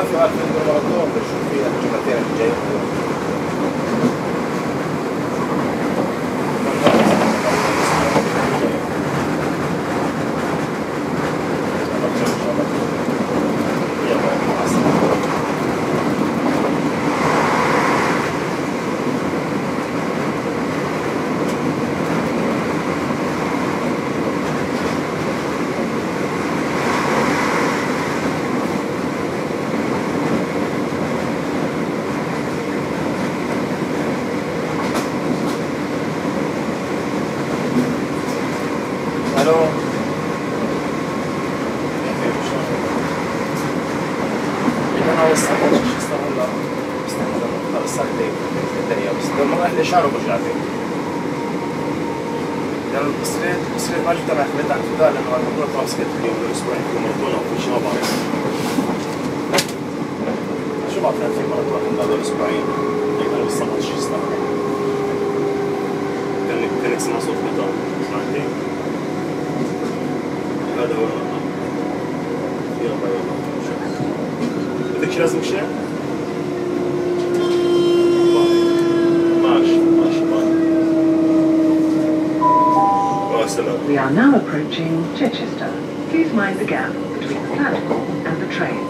في وقت من المرضات بشوف فيها الجملتين اللي جايين شهر وبرجعتين. يعني البسكليت ما جبتها مع خليتها عن الفداء لأنه الموضوع طبعا بسكليت اليوم والأسبوعين يكون مرضون أو في شيء ما بعرف. شو بعرف في مرضون من هذول الأسبوعين يقدروا بالصبح شيء يصير. كان يسمع صوت قطار سمعتين. هذا هو المطار. يلا بدك شيء لازم شيء؟ We are now approaching Chichester. Please mind the gap between the platform and the train.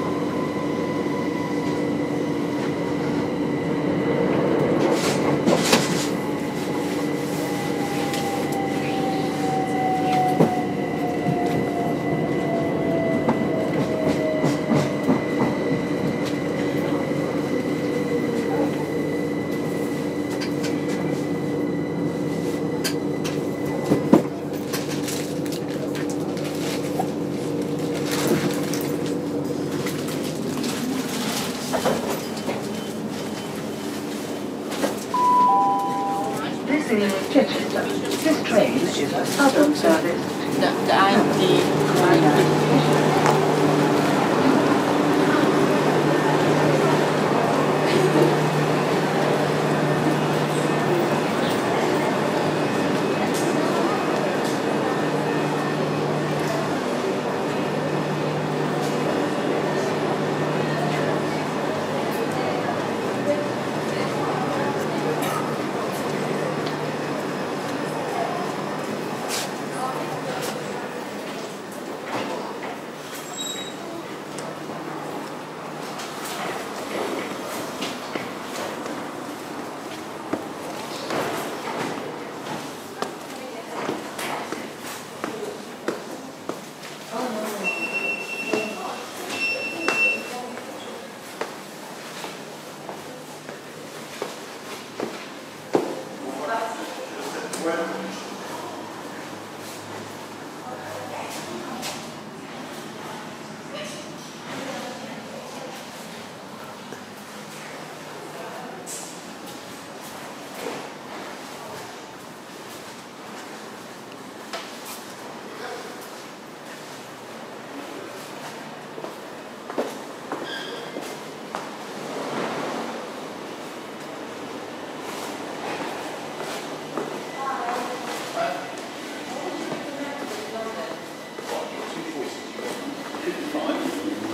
This is Chichester. This train is a southern service to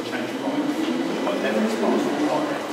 Change your mind. Like,